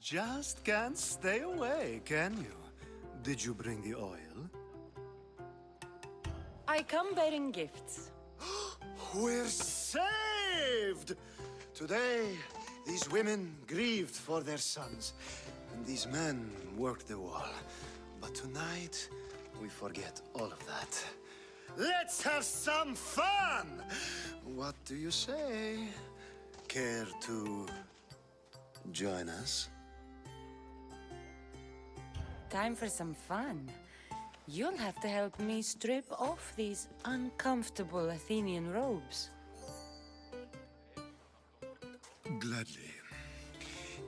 Just can't stay away, can you? Did you bring the oil? I come bearing gifts. We're saved! Today, these women grieved for their sons, and these men worked the wall. But tonight, we forget all of that. Let's have some fun! What do you say? Care to join us? Time for some fun. You'll have to help me strip off these uncomfortable Athenian robes. Gladly.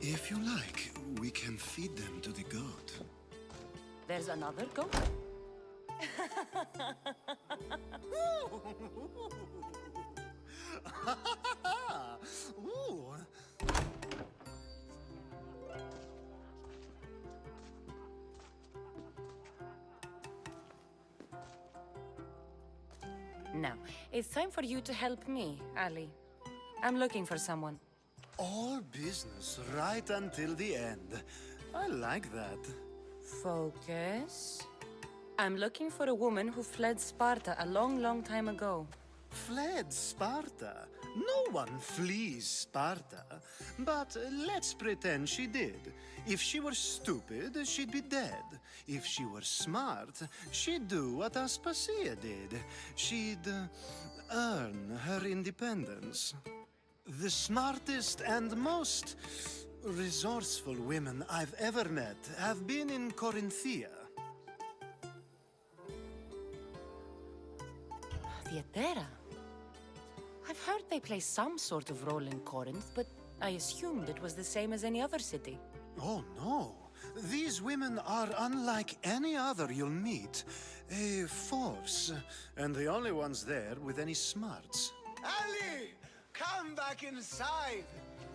If you like, we can feed them to the goat. There's another goat? Ooh. Now, it's time for you to help me, Ali. I'm looking for someone. All business right until the end. I like that. Focus. I'm looking for a woman who fled Sparta a long, long time ago. Fled Sparta? No one flees Sparta. But let's pretend she did. If she were stupid, she'd be dead. If she were smart, she'd do what Aspasia did. She'd earn her independence. The smartest and most resourceful women I've ever met have been in Corinthia. Theatera. I've heard they play some sort of role in Corinth, but I assumed it was the same as any other city. Oh, no. These women are unlike any other you'll meet. A force, and the only ones there with any smarts. Ali! Come back inside!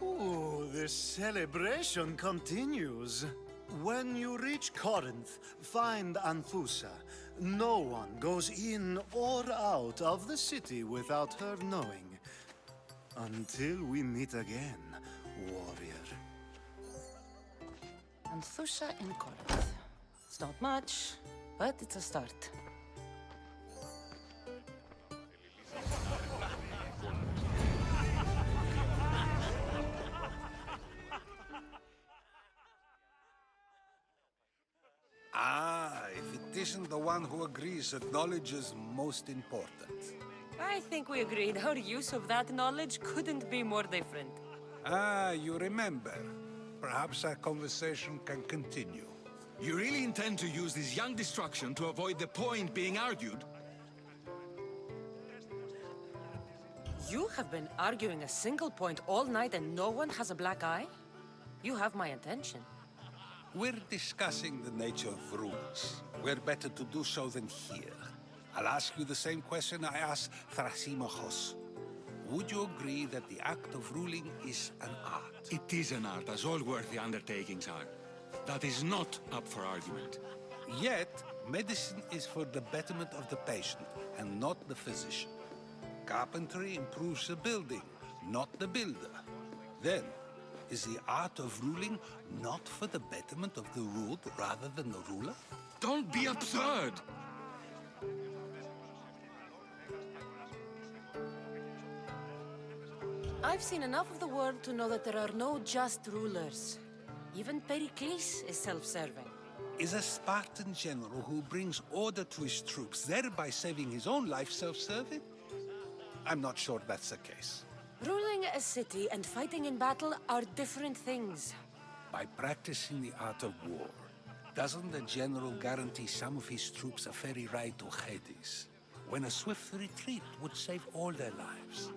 Ooh, the celebration continues. When you reach Corinth, find Anthusa. No one goes in or out of the city without her knowing. Until we meet again, warrior. Anthusa in Corinth. It's not much, but it's a start. If it isn't the one who agrees that knowledge is most important. I think we agreed our use of that knowledge couldn't be more different. You remember. Perhaps our conversation can continue. You really intend to use this young destruction to avoid the point being argued? You have been arguing a single point all night and no one has a black eye? You have my attention. We're discussing the nature of rules. Where better to do so than here? I'll ask you the same question I asked Thrasymachos. Would you agree that the act of ruling is an art? It is an art, as all worthy undertakings are. That is not up for argument. Yet, medicine is for the betterment of the patient, and not the physician. Carpentry improves the building, not the builder. Then, is the art of ruling not for the betterment of the ruled rather than the ruler? Don't be absurd! I've seen enough of the world to know that there are no just rulers. Even Pericles is self-serving. Is a Spartan general who brings order to his troops, thereby saving his own life, self-serving? I'm not sure that's the case. Ruling a city and fighting in battle are different things. By practicing the art of war, doesn't the general guarantee some of his troops a ferry ride to Hades, when a swift retreat would save all their lives?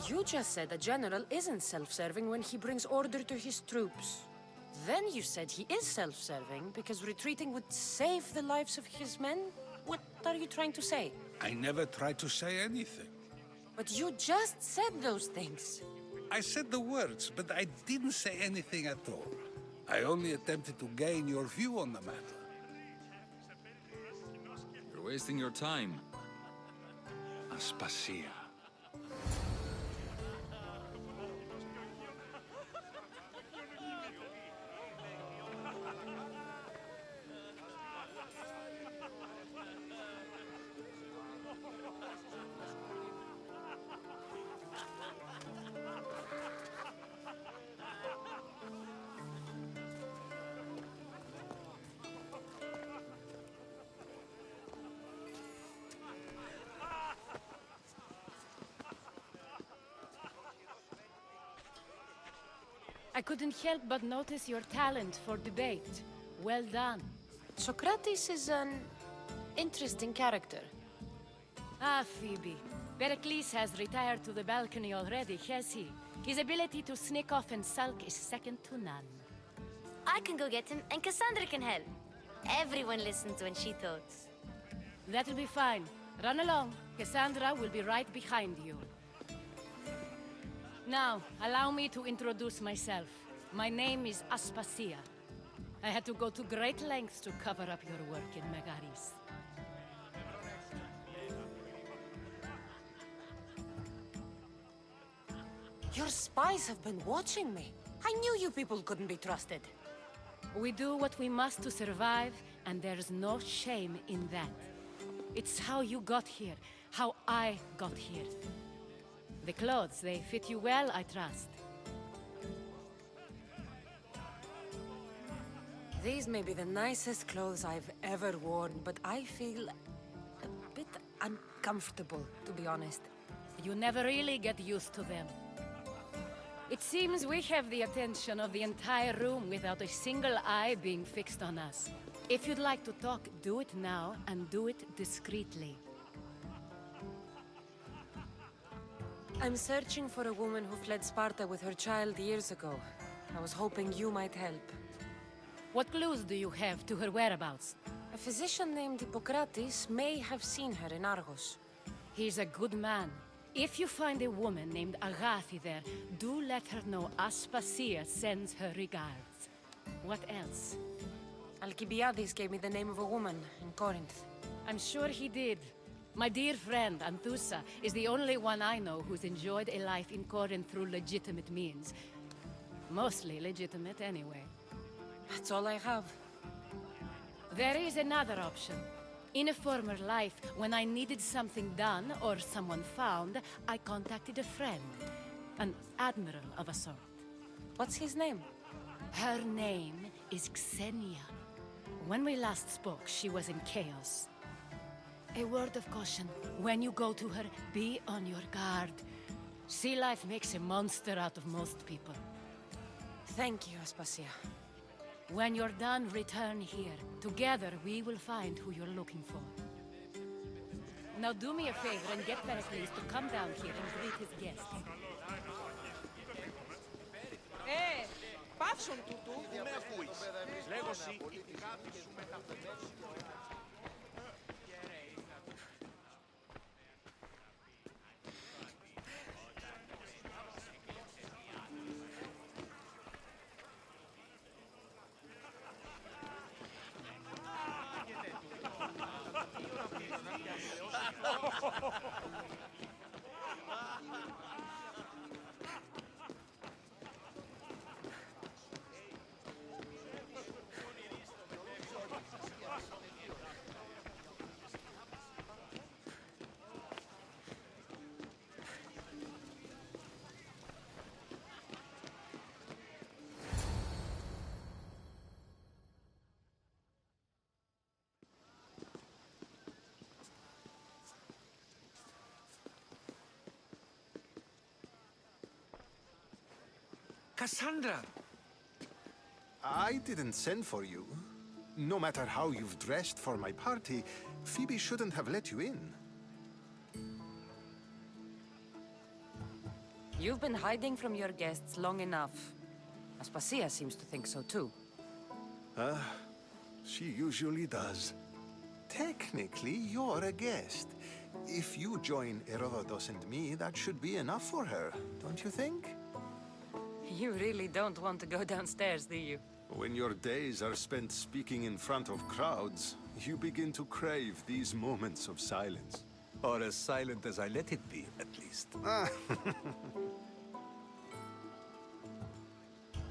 You just said a general isn't self-serving when he brings order to his troops. Then you said he is self-serving because retreating would save the lives of his men? What are you trying to say? I never tried to say anything. But you just said those things. I said the words, but I didn't say anything at all. I only attempted to gain your view on the matter. You're wasting your time. Aspasia. I couldn't help but notice your talent for debate. Well done. Socrates is an interesting character. Ah, Phoebe. Pericles has retired to the balcony already, has he? His ability to sneak off and sulk is second to none. I can go get him, and Cassandra can help. Everyone listens when she talks. That'll be fine. Run along. Cassandra will be right behind you. Now, allow me to introduce myself. My name is Aspasia. I had to go to great lengths to cover up your work in Megaris. Your spies have been watching me. I knew you people couldn't be trusted. We do what we must to survive, and there's no shame in that. It's how you got here, how I got here. The clothes, they fit you well, I trust. These may be the nicest clothes I've ever worn, but I feel a bit uncomfortable, to be honest. You never really get used to them. It seems we have the attention of the entire room without a single eye being fixed on us. If you'd like to talk, do it now, and do it discreetly. I'm searching for a woman who fled Sparta with her child years ago. I was hoping you might help. What clues do you have to her whereabouts? A physician named Hippocrates may have seen her in Argos. He's a good man. If you find a woman named Agathi there, do let her know Aspasia sends her regards. What else? Alcibiades gave me the name of a woman in Corinth. I'm sure he did. My dear friend, Anthusa, is the only one I know who's enjoyed a life in Corinth through legitimate means. Mostly legitimate, anyway. That's all I have. There is another option. In a former life, when I needed something done or someone found, I contacted a friend. An admiral of a sort. What's his name? Her name is Xenia. When we last spoke, she was in chaos. A word of caution. When you go to her, be on your guard. Sea life makes a monster out of most people. Thank you, Aspasia. When you're done, return here. Together, we will find who you're looking for. Now do me a favor and get Pericles to come down here and greet his guests. Πάψον τούτου που με ακούεις. Λέγωσι Cassandra! I didn't send for you. No matter how you've dressed for my party, Phoebe shouldn't have let you in. You've been hiding from your guests long enough. Aspasia seems to think so too. She usually does. Technically, you're a guest. If you join Herodotus and me, that should be enough for her, don't you think? You really don't want to go downstairs, do you? When your days are spent speaking in front of crowds, you begin to crave these moments of silence. Or as silent as I let it be, at least.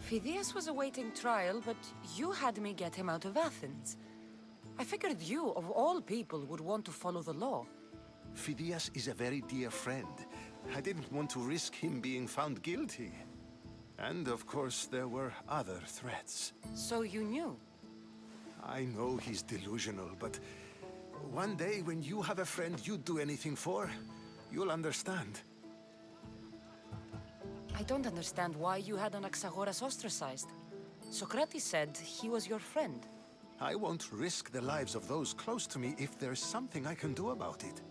Phidias was awaiting trial, but you had me get him out of Athens. I figured you, of all people, would want to follow the law. Phidias is a very dear friend. I didn't want to risk him being found guilty. And of course, there were other threats. So you knew? I know he's delusional, but one day when you have a friend you'd do anything for, you'll understand. I don't understand why you had Anaxagoras ostracized. Socrates said he was your friend. I won't risk the lives of those close to me if there's something I can do about it.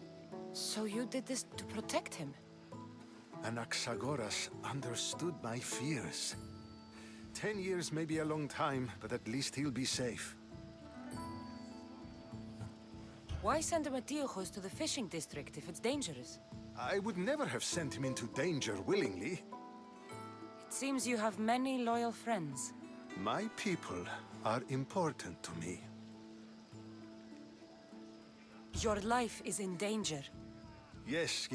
So you did this to protect him? Anaxagoras understood my fears. 10 years may be a long time, but at least he'll be safe. Why send Emetiochos to the fishing district if it's dangerous? I would never have sent him into danger willingly. It seems you have many loyal friends. My people are important to me. Your life is in danger. Yes,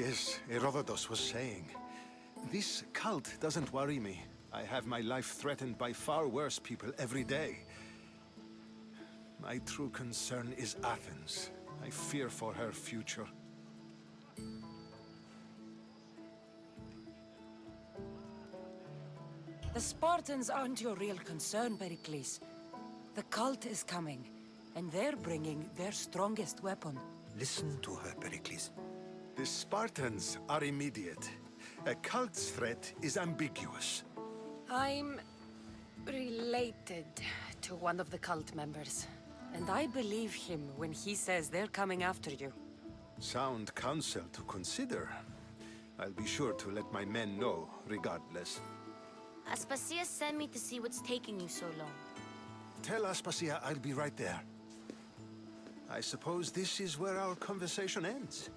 Herodotus was saying. This cult doesn't worry me. I have my life threatened by far worse people every day. My true concern is Athens. I fear for her future. The Spartans aren't your real concern, Pericles. The cult is coming, and they're bringing their strongest weapon. Listen to her, Pericles. The Spartans are immediate. A cult's threat is ambiguous. I'm related to one of the cult members, and I believe him when he says they're coming after you. Sound counsel to consider. I'll be sure to let my men know, regardless. Aspasia sent me to see what's taking you so long. Tell Aspasia I'll be right there. I suppose this is where our conversation ends.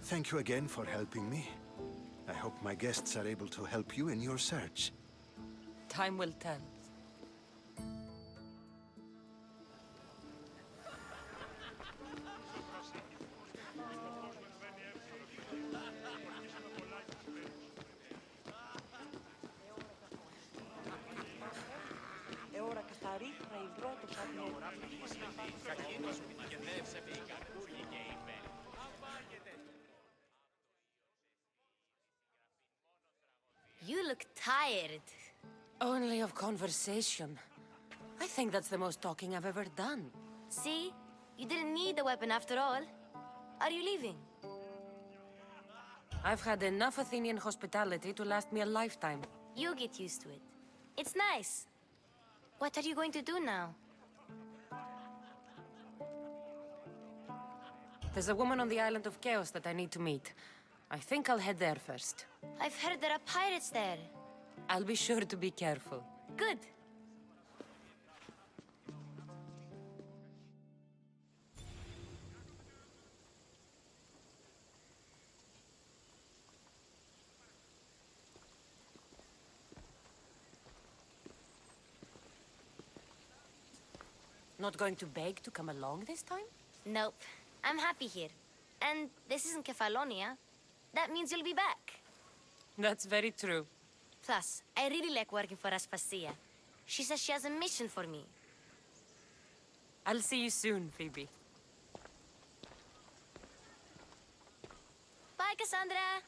Thank you again for helping me. I hope my guests are able to help you in your search. Time will tell. You look tired. Only of conversation. I think that's the most talking I've ever done. See? You didn't need the weapon after all. Are you leaving? I've had enough Athenian hospitality to last me a lifetime. You'll get used to it. It's nice. What are you going to do now? There's a woman on the island of Chaos that I need to meet. I think I'll head there first. I've heard there are pirates there. I'll be sure to be careful. Good. Not going to beg to come along this time? Nope. I'm happy here. And this isn't Kefalonia. That means you'll be back. That's very true. Plus, I really like working for Aspasia. She says she has a mission for me. I'll see you soon, Phoebe. Bye, Cassandra!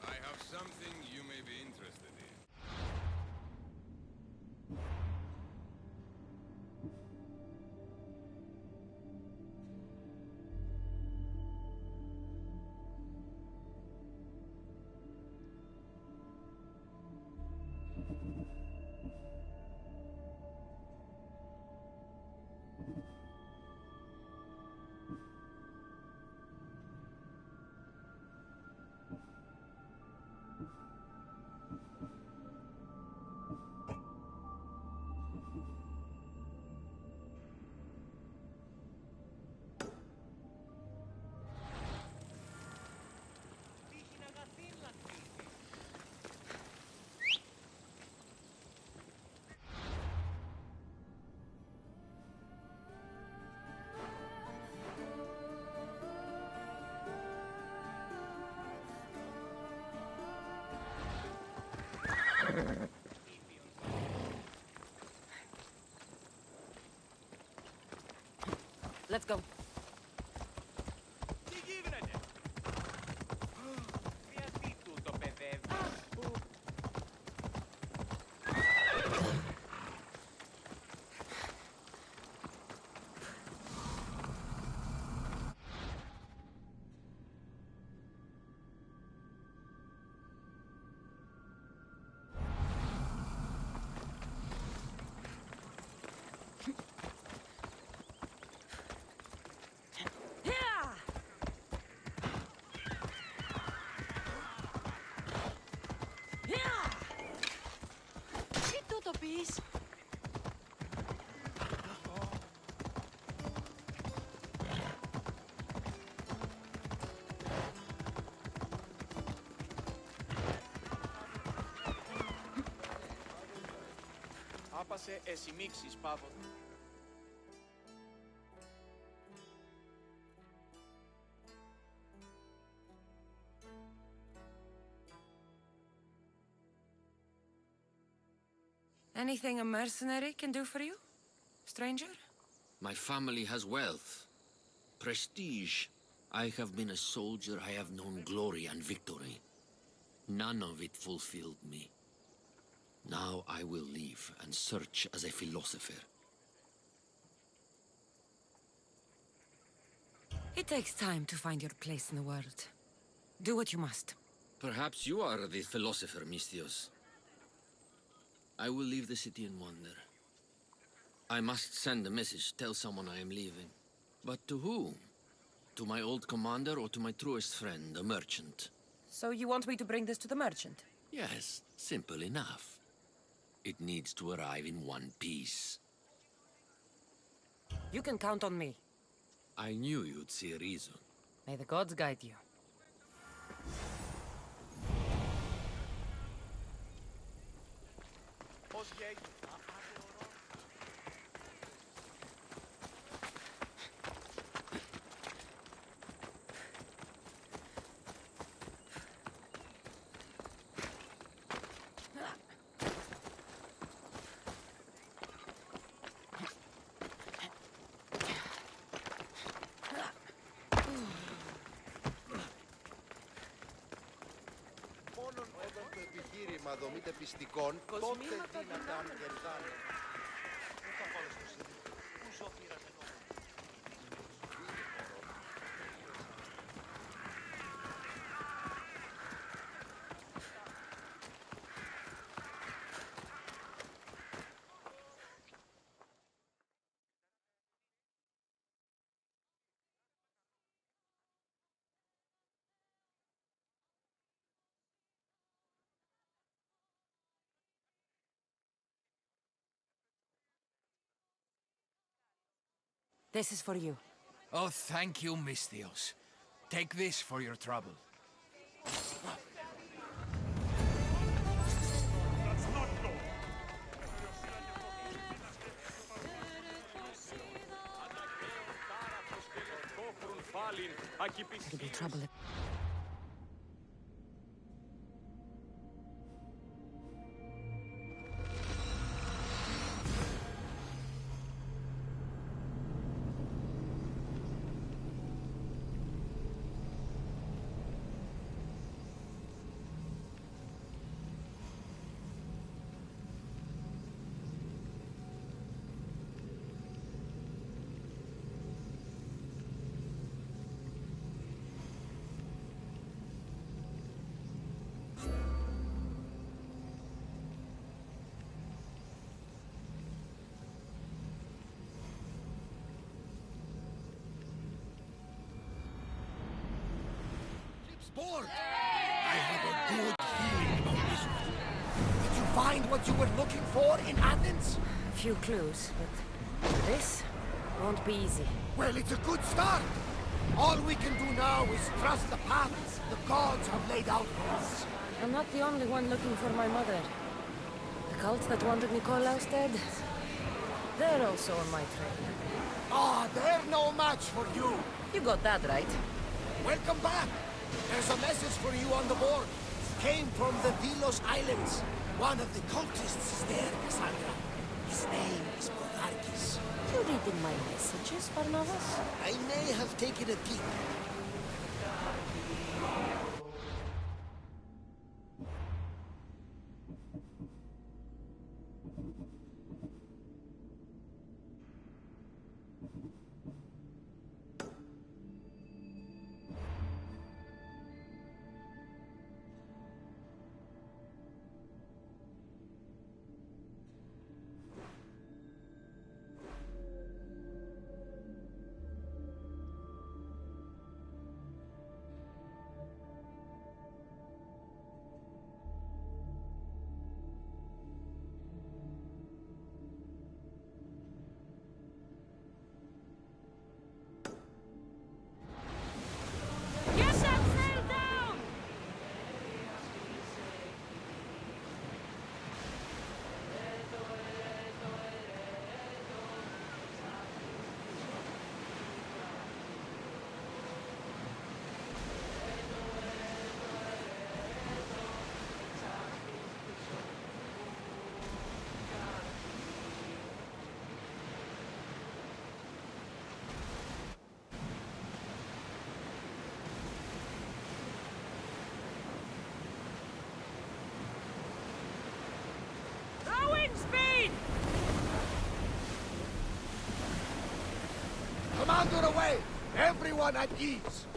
I have something you may be interested in. Let's go. Τι γίνεται? Γιατί τούτο παιδεύει? Τι τούτο πεις? Άπασε εσύ μίξεις, Πάβο. Anything a mercenary can do for you, stranger? My family has wealth, prestige. I have been a soldier, I have known glory and victory. None of it fulfilled me. Now I will leave and search as a philosopher. It takes time to find your place in the world. Do what you must. Perhaps you are the philosopher, Mistios. I will leave the city and wander. I must send a message, tell someone I am leaving. But to whom? To my old commander or to my truest friend, a merchant? So you want me to bring this to the merchant? Yes, simple enough. It needs to arrive in one piece. You can count on me. I knew you'd see reason. May the gods guide you. Πώς γέγει. Μόνον όταν το επιχείρημα δομείται πιστικών, τότε δύνατα κερδάνε. Πού θα βάλω στο σύνδεσμο, πού ζώφυρας ενώ. This is for you. Oh, thank you, Mistios. Take this for your trouble. It'll be trouble. Sport! I have a good feeling about this one. Did you find what you were looking for in Athens? A few clues, but this won't be easy. Well, it's a good start. All we can do now is trust the paths the gods have laid out for us. I'm not the only one looking for my mother. The cult that wanted Nikolaus dead, they're also on my trail. Ah, they're no match for you. You got that right. Welcome back. There's a message for you on the board. Came from the Delos Islands. One of the cultists is there, Cassandra. His name is Bogarkis. You reading my messages, Barnabas? I may have taken a peek. Commander away! Everyone at ease!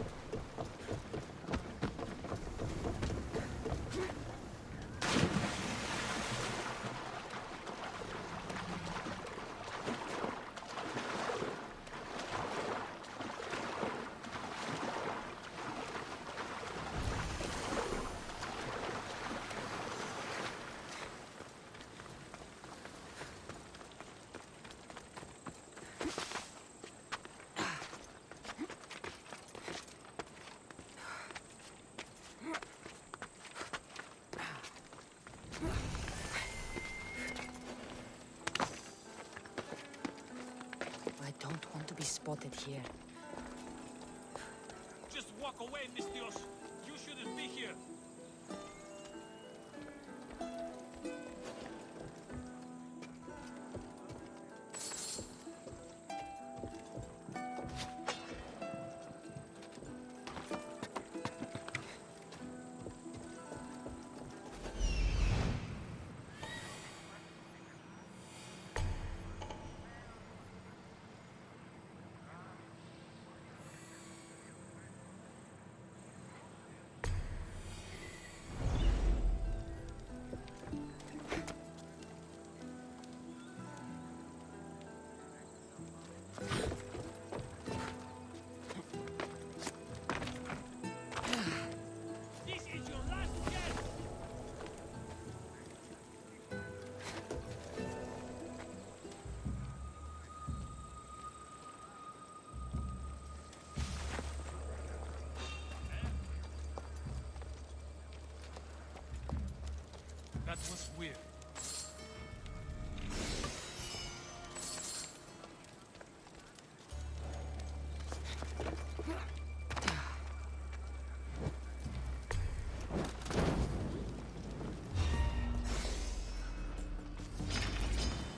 I don't want to be spotted here. Just walk away, Mistios. You shouldn't be here. That was weird.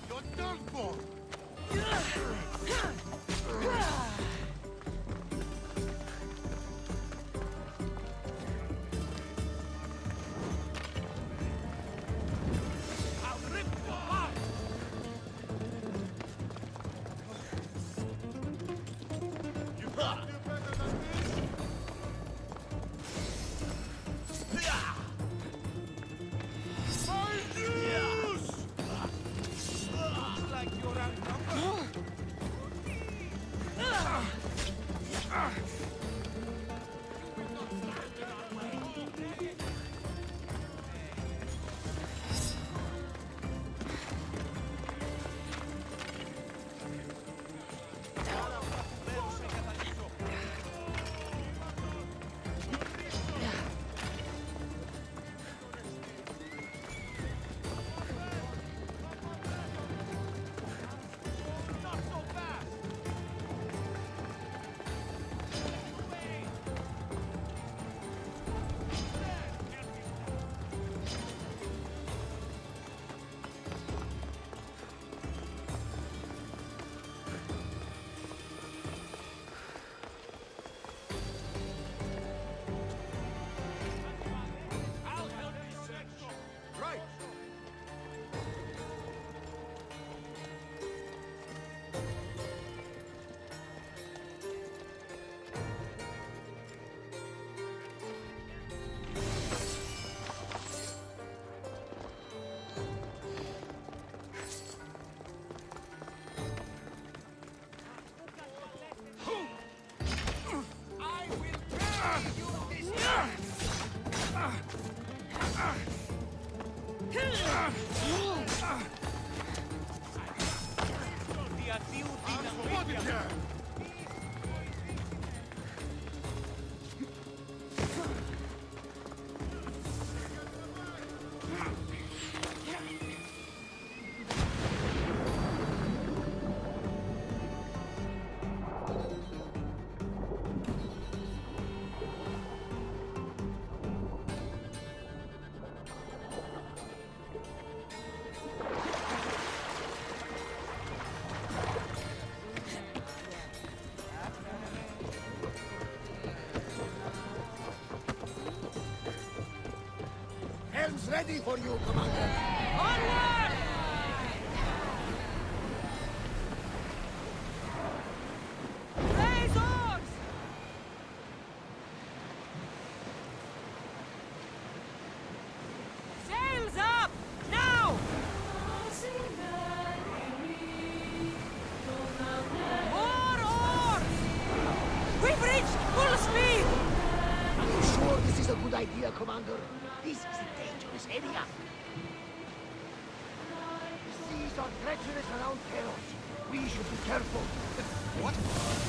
You're done for! is ready for you, Commander. Onward! Raise oars! Sails up! Now! More oars! We've reached full speed! Are you sure this is a good idea, Commander? This is a dangerous area. The seas are treacherous around Chaos. We should be careful. What?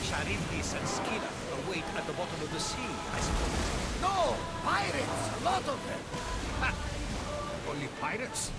Charybdis and Scylla await at the bottom of the sea, I suppose. No! Pirates! A lot of them! Ha! Only pirates?